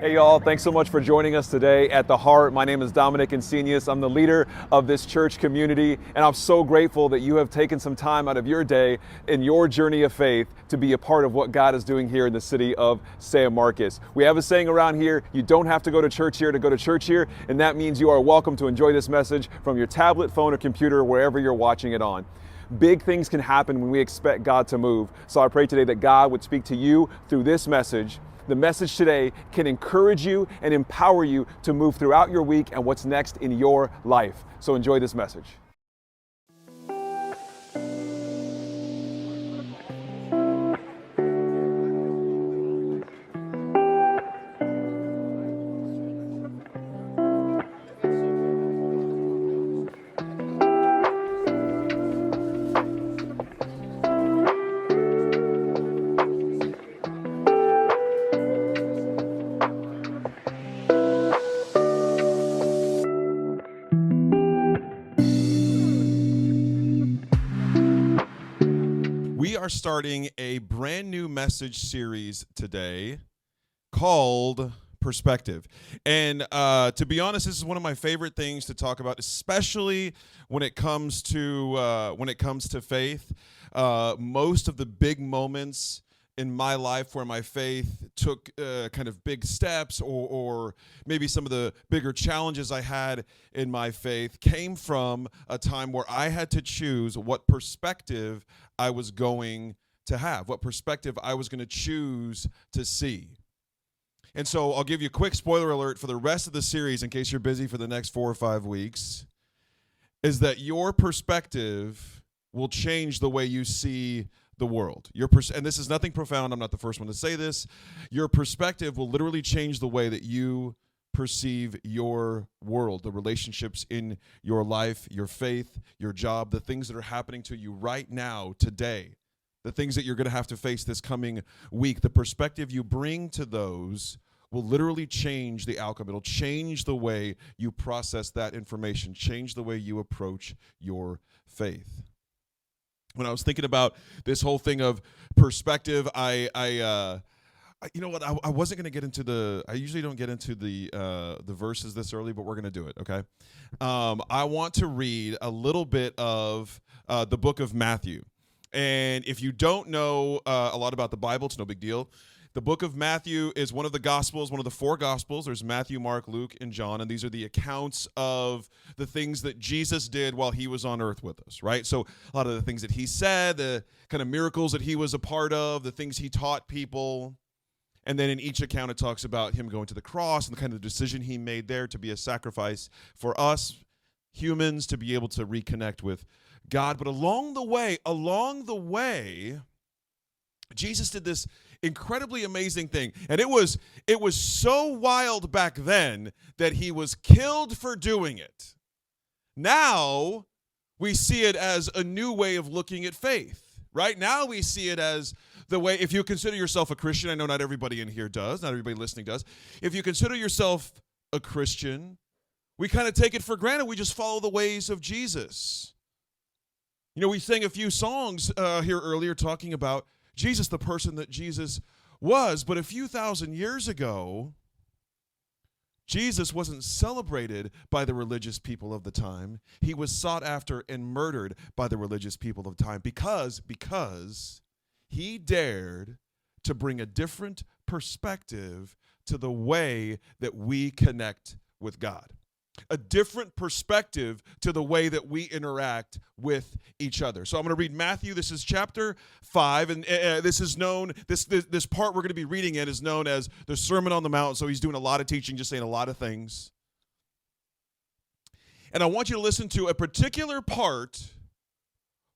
Hey y'all, thanks so much for joining us today at The Heart. My name is Dominic Insenius. I'm the leader of this church community, and I'm so grateful that you have taken some time out of your day in your journey of faith to be a part of what God is doing here in the city of San Marcos. We have a saying around here, you don't have to go to church here to go to church here, and that means you are welcome to enjoy this message from your tablet, phone, or computer, wherever you're watching it on. Big things can happen when we expect God to move. So I pray today that God would speak to you through this message. The message today can encourage you and empower you to move throughout your week and what's next in your life. So enjoy this message. We are starting a brand new message series today called Perspective. And to be honest, this is one of my favorite things to talk about, especially when it comes to faith. Most of the big moments in my life where my faith took kind of big steps, or maybe some of the bigger challenges I had in my faith came from a time where I had to choose what perspective I was going to have, what perspective I was going to choose to see. And so I'll give you a quick spoiler alert for the rest of the series in case you're busy for the next 4 or 5 weeks, is that your perspective will change the way you see the world. And this is nothing profound. I'm not the first one to say this. Your perspective will literally change the way that you perceive your world, the relationships in your life, your faith, your job, the things that are happening to you right now, today, the things that you're going to have to face this coming week. The perspective you bring to those will literally change the outcome. It'll change the way you process that information, change the way you approach your faith. When I was thinking about this whole thing of perspective, I you know what? I wasn't going to get into I usually don't get into the verses this early, but we're going to do it, okay? I want to read a little bit of the book of Matthew. And if you don't know a lot about the Bible, it's no big deal. The book of Matthew is one of the Gospels, one of the 4 Gospels. There's Matthew, Mark, Luke, and John, and these are the accounts of the things that Jesus did while he was on earth with us, right? So a lot of the things that he said, the kind of miracles that he was a part of, the things he taught people. And then in each account, it talks about him going to the cross and the kind of decision he made there to be a sacrifice for us humans to be able to reconnect with God. But along the way, Jesus did this incredibly amazing thing. And it was so wild back then that he was killed for doing it. Now we see it as a new way of looking at faith. Right now we see it as the way, if you consider yourself a Christian, I know not everybody in here does, not everybody listening does. If you consider yourself a Christian, we kind of take it for granted. We just follow the ways of Jesus. You know, we sang a few songs here earlier talking about Jesus, the person that Jesus was. But a few thousand years ago, Jesus wasn't celebrated by the religious people of the time. He was sought after and murdered by the religious people of the time because he dared to bring a different perspective to the way that we connect with God. A different perspective to the way that we interact with each other. So I'm going to read Matthew. This is chapter 5, and this is known, this part we're going to be reading in is known as the Sermon on the Mount. So he's doing a lot of teaching, just saying a lot of things. And I want you to listen to a particular part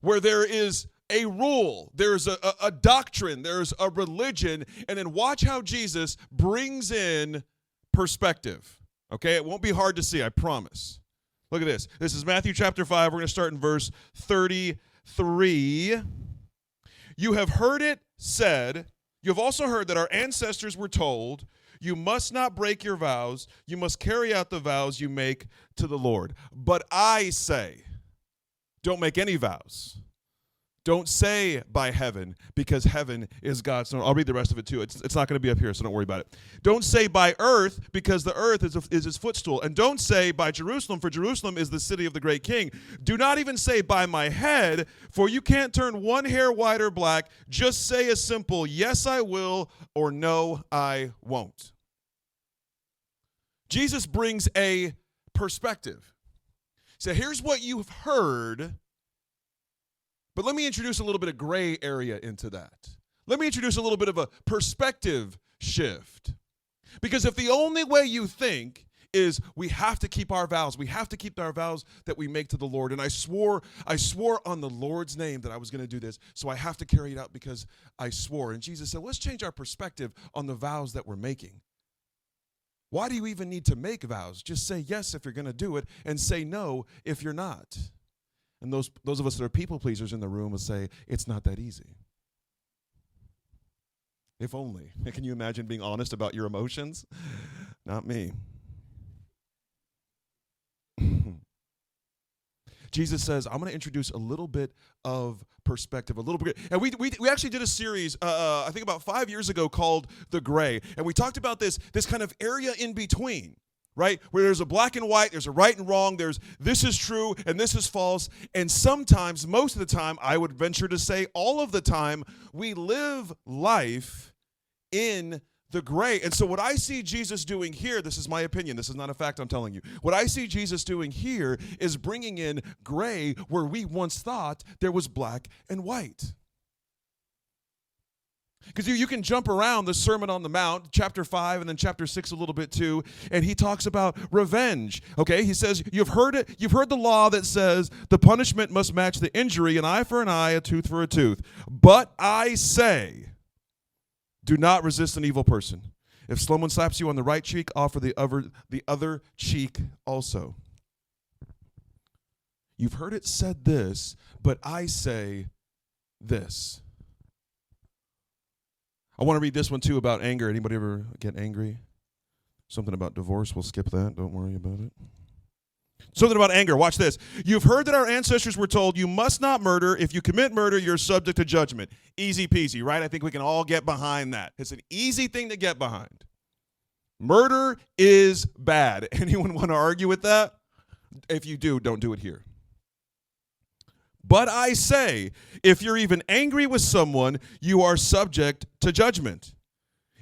where there is a rule, there's a doctrine, there's a religion, and then watch how Jesus brings in perspective. Okay, it won't be hard to see, I promise. Look at this. This is Matthew chapter 5. We're going to start in verse 33. You have heard it said, you have also heard that our ancestors were told, you must not break your vows, you must carry out the vows you make to the Lord. But I say, don't make any vows. Don't say by heaven, because heaven is God's throne. I'll read the rest of it too. It's not going to be up here, so don't worry about it. Don't say by earth, because the earth is his footstool. And don't say by Jerusalem, for Jerusalem is the city of the great king. Do not even say by my head, for you can't turn one hair white or black. Just say a simple yes, I will, or no, I won't. Jesus brings a perspective. So here's what you've heard. But let me introduce a little bit of gray area into that. Let me introduce a little bit of a perspective shift. Because if the only way you think is we have to keep our vows, we have to keep our vows that we make to the Lord. And I swore on the Lord's name that I was going to do this, so I have to carry it out because I swore. And Jesus said, let's change our perspective on the vows that we're making. Why do you even need to make vows? Just say yes if you're going to do it, and say no if you're not. And those of us that are people pleasers in the room will say, it's not that easy. If only. Can you imagine being honest about your emotions? Not me. Jesus says, I'm going to introduce a little bit of perspective, a little bit. And we actually did a series, I think about 5 years ago, called The Gray. And we talked about this kind of area in between. Right? Where there's a black and white, there's a right and wrong, there's this is true and this is false. And sometimes, most of the time, I would venture to say all of the time, we live life in the gray. And so what I see Jesus doing here, this is my opinion, this is not a fact I'm telling you. What I see Jesus doing here is bringing in gray where we once thought there was black and white. Because you can jump around the Sermon on the Mount, chapter 5 and then chapter 6 a little bit too, and he talks about revenge. Okay, he says, you've heard the law that says the punishment must match the injury, an eye for an eye, a tooth for a tooth. But I say, do not resist an evil person. If someone slaps you on the right cheek, offer the other cheek also. You've heard it said this, but I say this. I want to read this one too about anger. Anybody ever get angry? Something about divorce. We'll skip that. Don't worry about it. Something about anger. Watch this. You've heard that our ancestors were told you must not murder. If you commit murder, you're subject to judgment. Easy peasy, right? I think we can all get behind that. It's an easy thing to get behind. Murder is bad. Anyone want to argue with that? If you do, don't do it here. But I say, if you're even angry with someone, you are subject to judgment.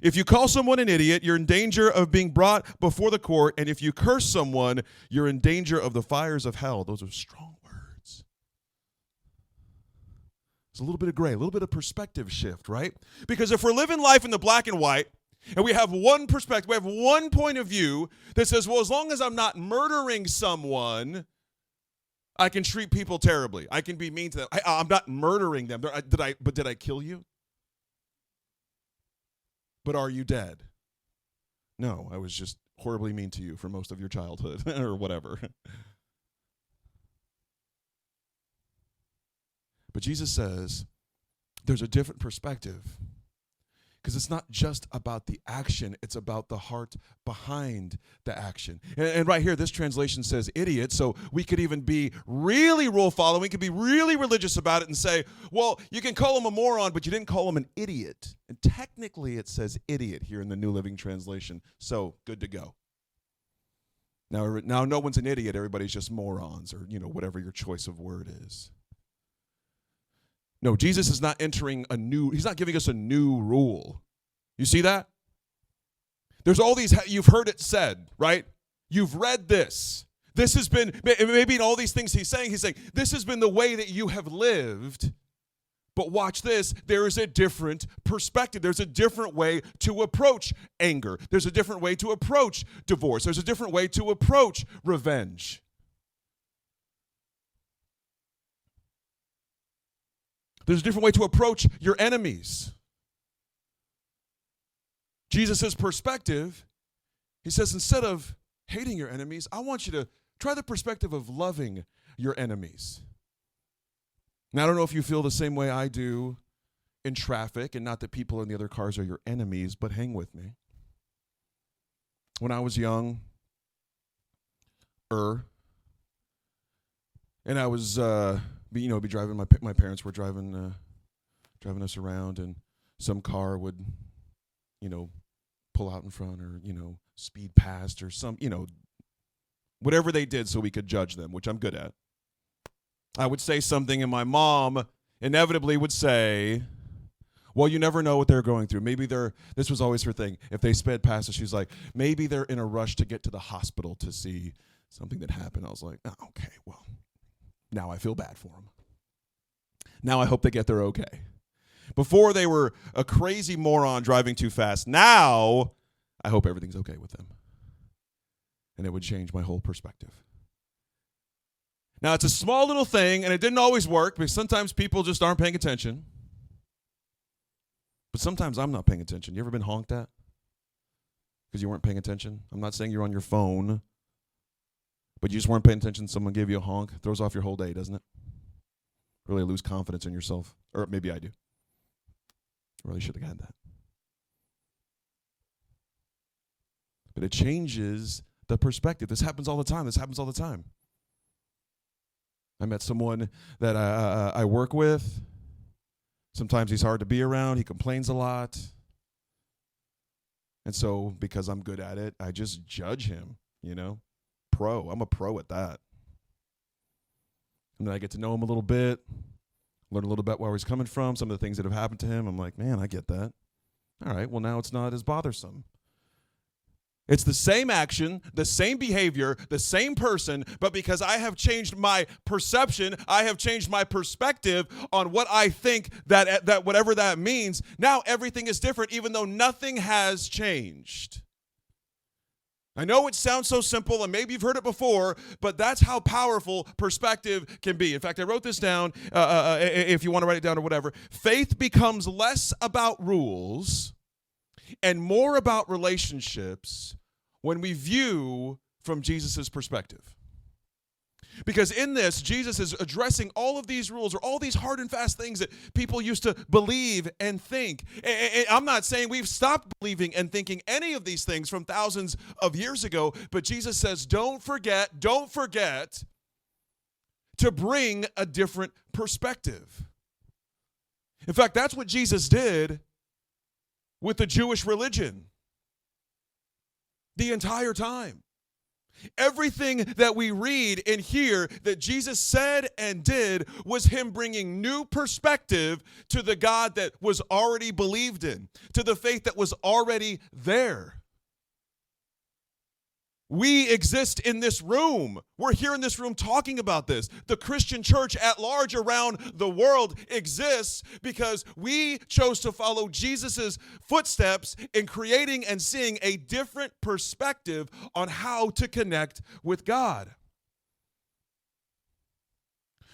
If you call someone an idiot, you're in danger of being brought before the court. And if you curse someone, you're in danger of the fires of hell. Those are strong words. It's a little bit of gray, a little bit of perspective shift, right? Because if we're living life in the black and white, and we have one perspective, we have one point of view that says, well, as long as I'm not murdering someone, I can treat people terribly. I can be mean to them. I'm not murdering them. Did I kill you? But are you dead? No, I was just horribly mean to you for most of your childhood or whatever. But Jesus says there's a different perspective. Because it's not just about the action, it's about the heart behind the action. And right here, this translation says idiot, so we could even be really rule following, we could be really religious about it and say, well, you can call him a moron, but you didn't call him an idiot. And technically it says idiot here in the New Living Translation, so good to go. Now no one's an idiot, everybody's just morons, or whatever your choice of word is. No, Jesus is not he's not giving us a new rule. You see that? There's all these, you've heard it said, right? You've read this. This has been, maybe in all these things he's saying, this has been the way that you have lived. But watch this, there is a different perspective. There's a different way to approach anger. There's a different way to approach divorce. There's a different way to approach revenge. There's a different way to approach your enemies. Jesus' perspective, he says, instead of hating your enemies, I want you to try the perspective of loving your enemies. Now, I don't know if you feel the same way I do in traffic, and not that people in the other cars are your enemies, but hang with me. When I was young, and I was be driving. My parents were driving us around, and some car would, pull out in front, or speed past, or some, whatever they did, so we could judge them, which I'm good at. I would say something, and my mom inevitably would say, well, you never know what they're going through. Maybe this was always her thing. If they sped past us, she's like, maybe they're in a rush to get to the hospital to see something that happened. I was like, oh, okay, well, now I feel bad for them. Now I hope they get there okay. Before they were a crazy moron driving too fast. Now I hope everything's okay with them. And it would change my whole perspective. Now, it's a small little thing, and it didn't always work, because sometimes people just aren't paying attention. But sometimes I'm not paying attention. You ever been honked at because you weren't paying attention? I'm not saying you're on your phone, but you just weren't paying attention. Someone gave you a honk. It throws off your whole day, doesn't it? Really lose confidence in yourself. Or maybe I do. I really should have had that. But it changes the perspective. This happens all the time. I met someone that I work with. Sometimes he's hard to be around. He complains a lot. And so, because I'm good at it, I just judge him, Pro. I'm a pro at that. And then I get to know him a little bit, learn a little bit where he's coming from, some of the things that have happened to him. I'm like, man, I get that. All right, well, now it's not as bothersome. It's the same action, the same behavior, the same person, but because I have changed my perception, I have changed my perspective on what I think that whatever that means, now everything is different, even though nothing has changed. I know it sounds so simple, and maybe you've heard it before, but that's how powerful perspective can be. In fact, I wrote this down, if you want to write it down or whatever. Faith becomes less about rules and more about relationships when we view from Jesus' perspective. Because in this, Jesus is addressing all of these rules, or all these hard and fast things that people used to believe and think. And I'm not saying we've stopped believing and thinking any of these things from thousands of years ago, but Jesus says, don't forget to bring a different perspective. In fact, that's what Jesus did with the Jewish religion the entire time. Everything that we read and hear that Jesus said and did was him bringing new perspective to the God that was already believed in, to the faith that was already there. We exist in this room. We're here in this room talking about this. The Christian church at large around the world exists because we chose to follow Jesus' footsteps in creating and seeing a different perspective on how to connect with God.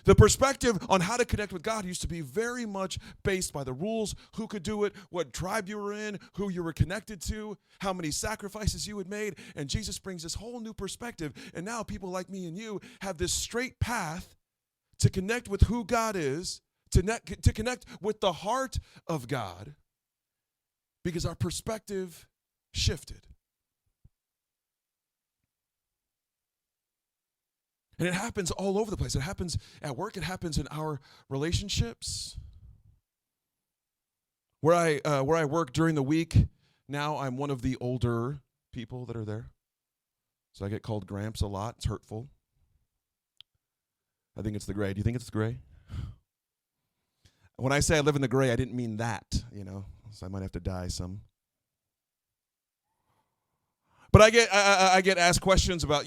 The perspective on how to connect with God used to be very much based by the rules, who could do it, what tribe you were in, who you were connected to, how many sacrifices you had made. And Jesus brings this whole new perspective. And now people like me and you have this straight path to connect with who God is, to connect with the heart of God, because our perspective shifted. And it happens all over the place. It happens at work. It happens in our relationships. Where I work during the week, now I'm one of the older people that are there. So I get called Gramps a lot. It's hurtful. I think it's the gray. Do you think it's gray? When I say I live in the gray, I didn't mean that, so I might have to die some. But I get asked questions about,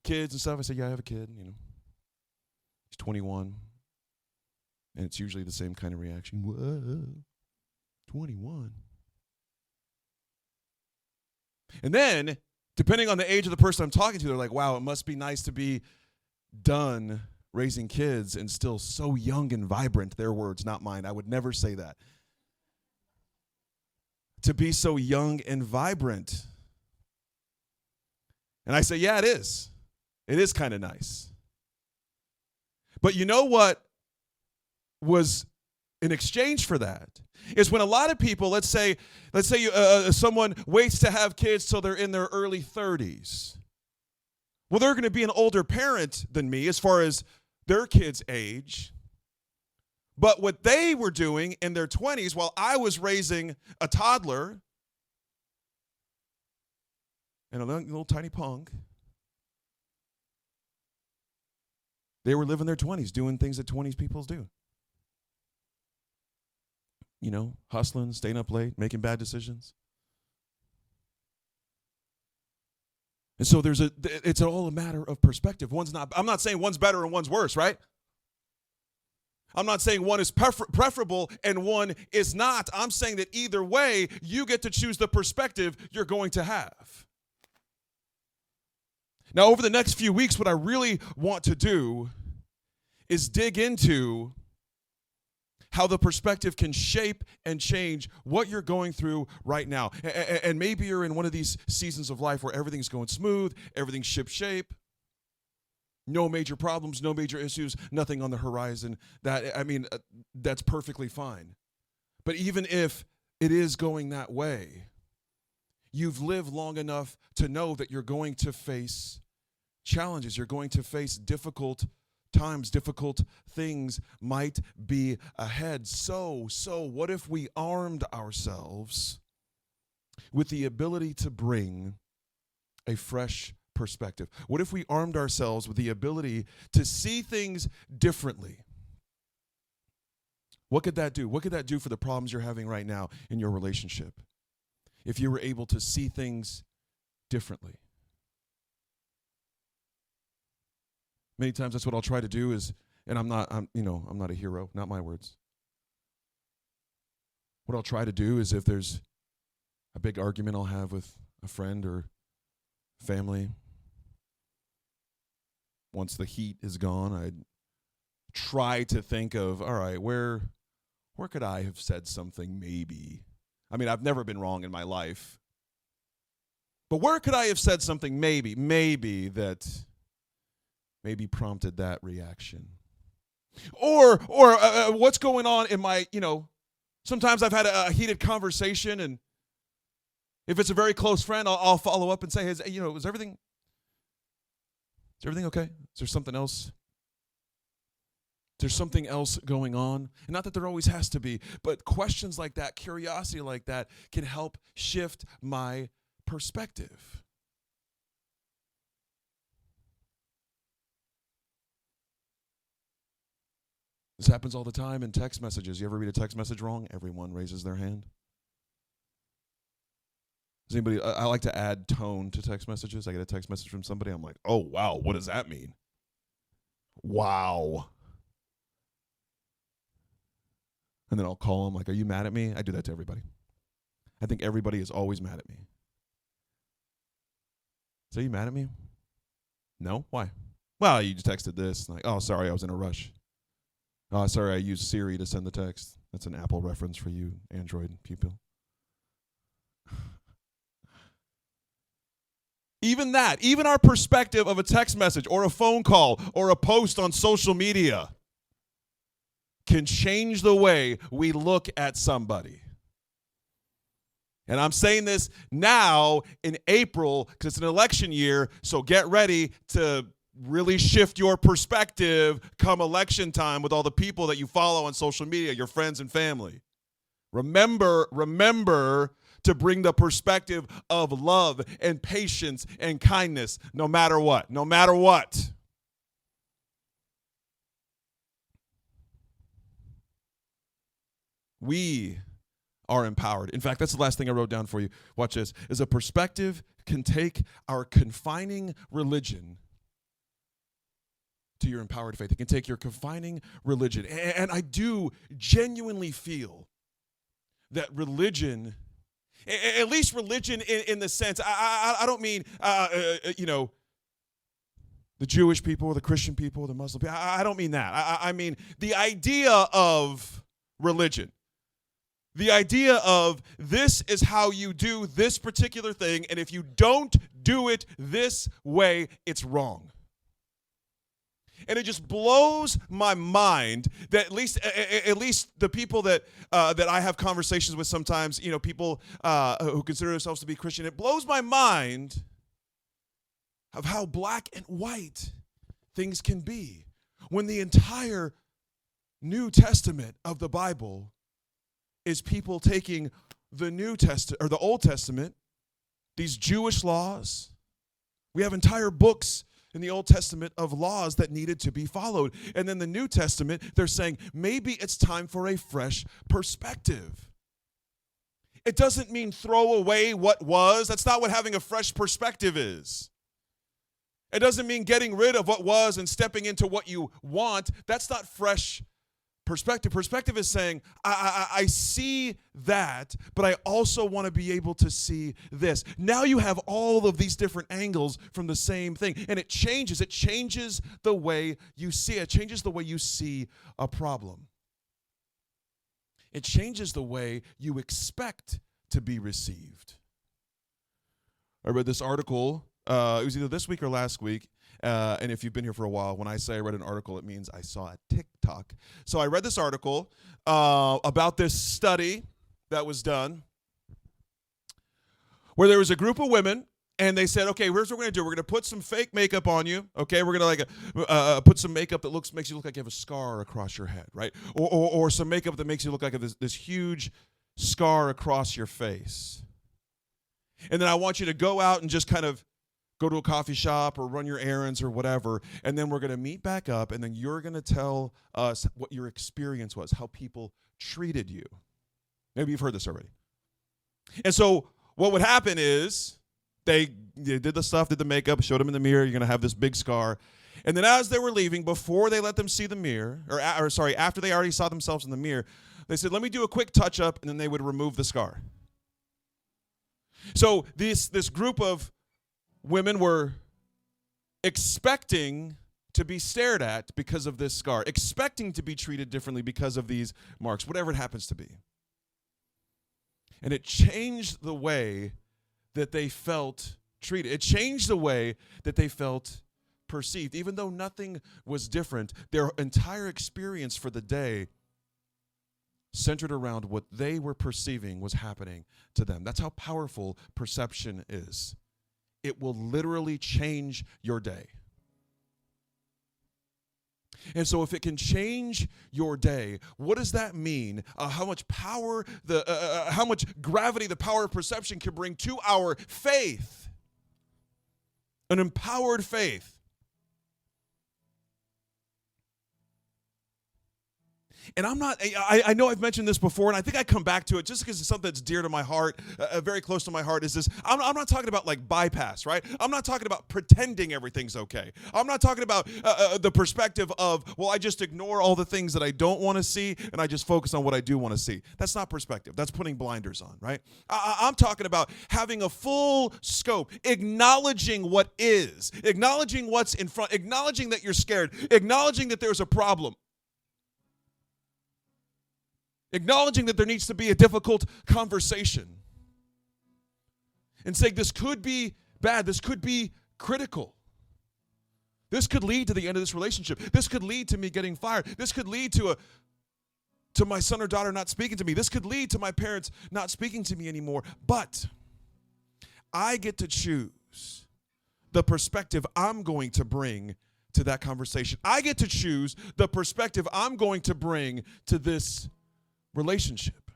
kids and stuff. I say, yeah, I have a kid, He's 21. And it's usually the same kind of reaction. Whoa, 21. And then, depending on the age of the person I'm talking to, they're like, wow, it must be nice to be done raising kids and still so young and vibrant. Their words, not mine. I would never say that. To be so young and vibrant. And I say, yeah, it is. It is kind of nice. But you know what was in exchange for that is when a lot of people, let's say someone waits to have kids till they're in their early 30s. Well, they're going to be an older parent than me as far as their kids' age. But what they were doing in their 20s while I was raising a toddler and a little tiny punk, they were living their 20s, doing things that 20s people do. You know, hustling, staying up late, making bad decisions. And so it's all a matter of perspective. I'm not saying one's better and one's worse, right? I'm not saying one is preferable and one is not. I'm saying that either way, you get to choose the perspective you're going to have. Now, over the next few weeks, what I really want to do is dig into how the perspective can shape and change what you're going through right now. And maybe you're in one of these seasons of life where everything's going smooth, everything's ship-shape, no major problems, no major issues, nothing on the horizon. That's perfectly fine. But even if it is going that way, you've lived long enough to know that you're going to face challenges. You're going to face difficult times, difficult things might be ahead. So what if we armed ourselves with the ability to bring a fresh perspective? What if we armed ourselves with the ability to see things differently? What could that do? What could that do for the problems you're having right now in your relationship? If you were able to see things differently. Many times that's what I'll try to do is, and I'm not a hero, not my words. What I'll try to do is if there's a big argument I'll have with a friend or family, once the heat is gone, I'd try to think of, all right, where could I have said something maybe? I mean, I've never been wrong in my life. But where could I have said something maybe that maybe prompted that reaction? Or what's going on in my, sometimes I've had a heated conversation, and if it's a very close friend, I'll follow up and say, hey, is everything okay? Is there something else? There's something else going on. And not that there always has to be, but questions like that, curiosity like that, can help shift my perspective. This happens all the time in text messages. You ever read a text message wrong? Everyone raises their hand. Does anybody? I like to add tone to text messages. I get a text message from somebody. I'm like, oh, wow, what does that mean? Wow. And then I'll call them like, are you mad at me? I do that to everybody. I think everybody is always mad at me. So, are you mad at me? No? Why? Well, you just texted this. Like, oh, sorry, I was in a rush. Oh, sorry, I used Siri to send the text. That's an Apple reference for you, Android people. Even our perspective of a text message or a phone call or a post on social media can change the way we look at somebody. And I'm saying this now in April because it's an election year, so get ready to really shift your perspective come election time with all the people that you follow on social media, your friends and family. Remember to bring the perspective of love and patience and kindness no matter what. No matter what. We are empowered. In fact, that's the last thing I wrote down for you. Watch this. Is a perspective can take our confining religion to your empowered faith. It can take your confining religion. And I do genuinely feel that religion, at least religion in the sense, I don't mean, the Jewish people or the Christian people or the Muslim people. I don't mean that. I mean the idea of religion. The idea of this is how you do this particular thing, and if you don't do it this way, it's wrong. And it just blows my mind that at least the people that I have conversations with sometimes, people who consider themselves to be Christian, it blows my mind of how black and white things can be. when the entire New Testament of the Bible is people taking the New Testament or the Old Testament, these Jewish laws. We have entire books in the Old Testament of laws that needed to be followed. And then the New Testament, they're saying maybe it's time for a fresh perspective. It doesn't mean throw away what was. That's not what having a fresh perspective is. It doesn't mean getting rid of what was and stepping into what you want. That's not fresh perspective. Perspective is saying, I see that, but I also want to be able to see this. Now you have all of these different angles from the same thing, and it changes. It changes the way you see it. It changes the way you see a problem. It changes the way you expect to be received. I read this article, it was either this week or last week, and if you've been here for a while, when I say I read an article, it means I saw a TikTok. So I read this article about this study that was done where there was a group of women, and they said, okay, here's what we're going to do. We're going to put some fake makeup on you, okay? We're going to put some makeup that makes you look like you have a scar across your head, right? Or some makeup that makes you look like this huge scar across your face. And then I want you to go out and just kind of go to a coffee shop or run your errands or whatever, and then we're going to meet back up, and then you're going to tell us what your experience was, how people treated you. Maybe you've heard this already. And so what would happen is they did the stuff, did the makeup, showed them in the mirror, you're going to have this big scar. And then as they were leaving, before they let them see the mirror, after they already saw themselves in the mirror, they said, let me do a quick touch-up, and then they would remove the scar. So this group of women were expecting to be stared at because of this scar, expecting to be treated differently because of these marks, whatever it happens to be. And it changed the way that they felt treated. It changed the way that they felt perceived. Even though nothing was different, their entire experience for the day centered around what they were perceiving was happening to them. That's how powerful perception is. It will literally change your day. And so if it can change your day, what does that mean? How much power, how much gravity the power of perception can bring to our faith? An empowered faith. And I know I've mentioned this before, and I think I come back to it just because it's something that's dear to my heart, very close to my heart, is this. I'm not talking about like bypass, right? I'm not talking about pretending everything's okay. I'm not talking about the perspective of, well, I just ignore all the things that I don't want to see, and I just focus on what I do want to see. That's not perspective. That's putting blinders on, right? I'm talking about having a full scope, acknowledging what is, acknowledging what's in front, acknowledging that you're scared, acknowledging that there's a problem. Acknowledging that there needs to be a difficult conversation. And saying this could be bad, this could be critical. This could lead to the end of this relationship. This could lead to me getting fired. This could lead to my son or daughter not speaking to me. This could lead to my parents not speaking to me anymore. But I get to choose the perspective I'm going to bring to that conversation. I get to choose the perspective I'm going to bring to this relationship.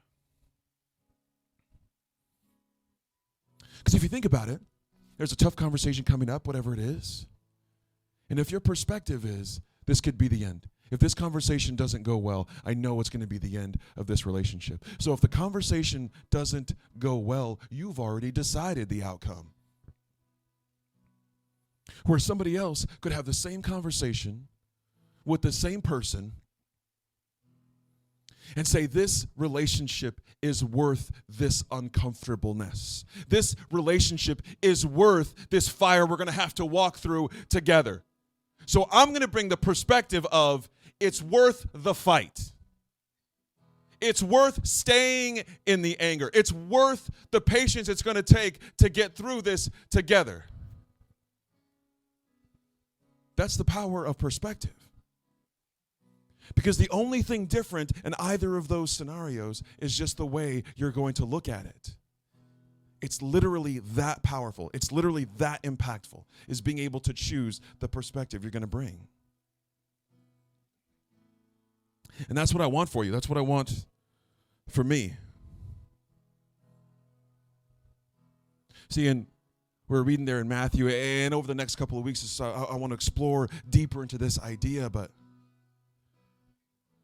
Because if you think about it, there's a tough conversation coming up, whatever it is. And if your perspective is, this could be the end. If this conversation doesn't go well, I know it's going to be the end of this relationship. So if the conversation doesn't go well, you've already decided the outcome. Where somebody else could have the same conversation with the same person and say, this relationship is worth this uncomfortableness. This relationship is worth this fire we're going to have to walk through together. So I'm going to bring the perspective of it's worth the fight. It's worth staying in the anger. It's worth the patience it's going to take to get through this together. That's the power of perspective. Because the only thing different in either of those scenarios is just the way you're going to look at it. It's literally that powerful. It's literally that impactful, is being able to choose the perspective you're going to bring. And that's what I want for you. That's what I want for me. See, and we're reading there in Matthew, and over the next couple of weeks, I want to explore deeper into this idea. But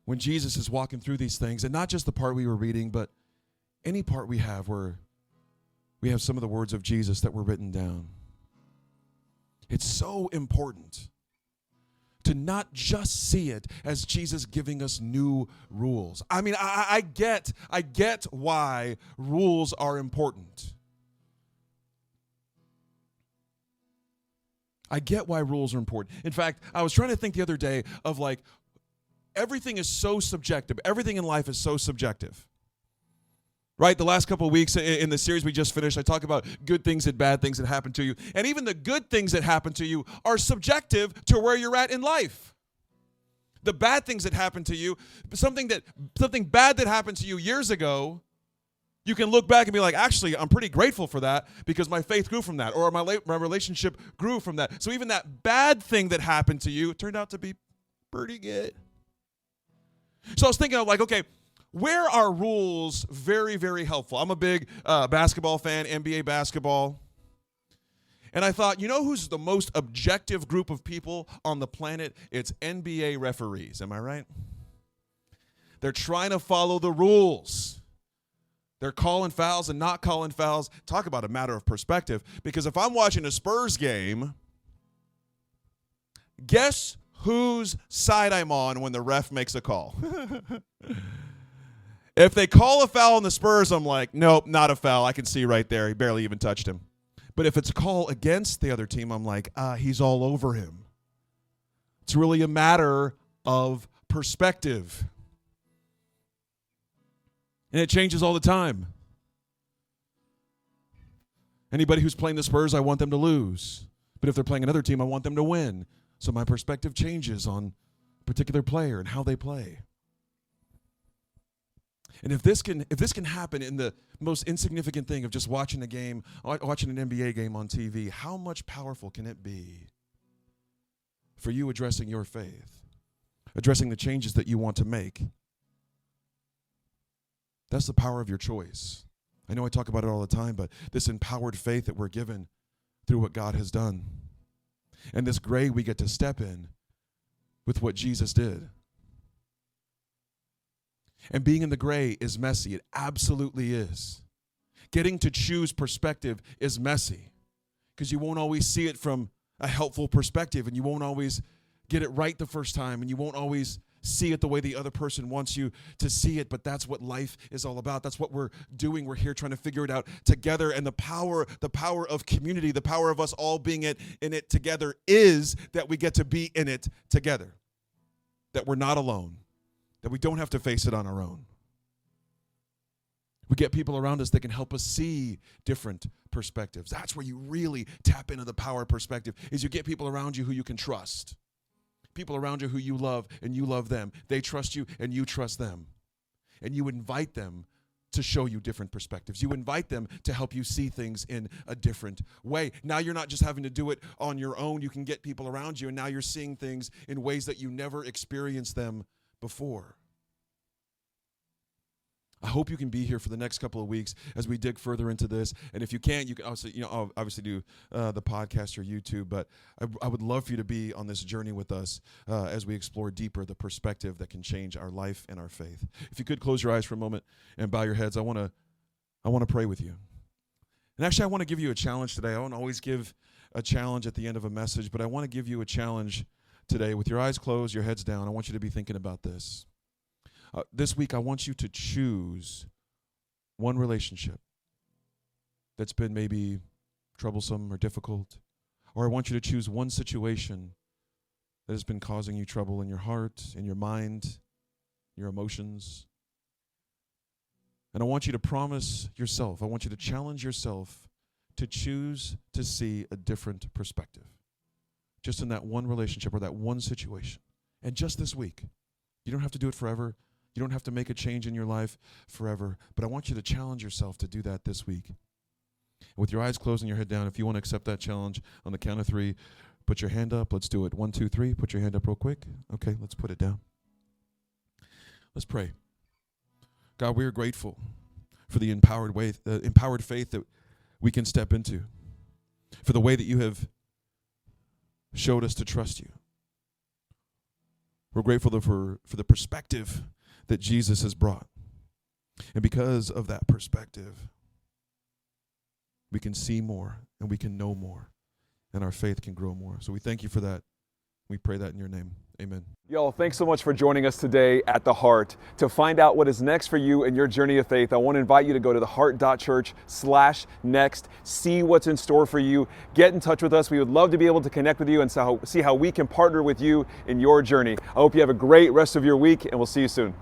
when Jesus is walking through these things, and not just the part we were reading, but any part we have where we have some of the words of Jesus that were written down, it's so important to not just see it as Jesus giving us new rules. I mean, I get why rules are important. I get why rules are important. In fact, I was trying to think the other day of like, everything is so subjective. Everything in life is so subjective. Right? The last couple of weeks in the series we just finished, I talk about good things and bad things that happen to you. And even the good things that happen to you are subjective to where you're at in life. The bad things that happen to you, something bad that happened to you years ago, you can look back and be like, actually, I'm pretty grateful for that because my faith grew from that, or my relationship grew from that. So even that bad thing that happened to you turned out to be pretty good. So I was thinking of like, okay, where are rules very, very helpful? I'm a big basketball fan, NBA basketball. And I thought, you know who's the most objective group of people on the planet? It's NBA referees. Am I right? They're trying to follow the rules. They're calling fouls and not calling fouls. Talk about a matter of perspective. Because if I'm watching a Spurs game, guess whose side I'm on when the ref makes a call? If they call a foul on the Spurs, I'm like, nope, not a foul. I can see right there. He barely even touched him. But if it's a call against the other team, I'm like, he's all over him. It's really a matter of perspective. And it changes all the time. Anybody who's playing the Spurs, I want them to lose. But if they're playing another team, I want them to win. So my perspective changes on a particular player and how they play. And if this can happen in the most insignificant thing of just watching a game, watching an NBA game on TV, how much powerful can it be for you addressing your faith, addressing the changes that you want to make? That's the power of your choice. I know I talk about it all the time, but this empowered faith that we're given through what God has done. And this gray we get to step in with what Jesus did. And being in the gray is messy. It absolutely is. Getting to choose perspective is messy because you won't always see it from a helpful perspective, and you won't always get it right the first time, and you won't always see it the way the other person wants you to see it. But that's what life is all about. That's what we're doing. We're here trying to figure it out together. And the power of community, the power of us all being in it together is that we get to be in it together. That we're not alone. That we don't have to face it on our own. We get people around us that can help us see different perspectives. That's where you really tap into the power of perspective, is you get people around you who you can trust. People around you who you love and you love them. They trust you and you trust them. And you invite them to show you different perspectives. You invite them to help you see things in a different way. Now you're not just having to do it on your own. You can get people around you, and now you're seeing things in ways that you never experienced them before. I hope you can be here for the next couple of weeks as we dig further into this. And if you can't, you can also, obviously do the podcast or YouTube. But I would love for you to be on this journey with us as we explore deeper the perspective that can change our life and our faith. If you could close your eyes for a moment and bow your heads, I want to pray with you. And actually, I want to give you a challenge today. I don't always give a challenge at the end of a message, but I want to give you a challenge today with your eyes closed, your heads down. I want you to be thinking about this. This week, I want you to choose one relationship that's been maybe troublesome or difficult, or I want you to choose one situation that has been causing you trouble in your heart, in your mind, your emotions. And I want you to promise yourself, I want you to challenge yourself to choose to see a different perspective, just in that one relationship or that one situation. And just this week, you don't have to do it forever. You don't have to make a change in your life forever, but I want you to challenge yourself to do that this week. With your eyes closed and your head down, if you want to accept that challenge, on the count of 3, put your hand up. Let's do it. 1, 2, 3. Put your hand up real quick. Okay, let's put it down. Let's pray. God, we are grateful for the empowered faith that we can step into, for the way that you have showed us to trust you. We're grateful for the perspective that Jesus has brought. And because of that perspective, we can see more and we can know more, and our faith can grow more. So we thank you for that. We pray that in your name. Amen. Y'all, thanks so much for joining us today at The Heart. To find out what is next for you in your journey of faith, I want to invite you to go to theheart.church/next, see what's in store for you, get in touch with us. We would love to be able to connect with you and see how we can partner with you in your journey. I hope you have a great rest of your week, and we'll see you soon.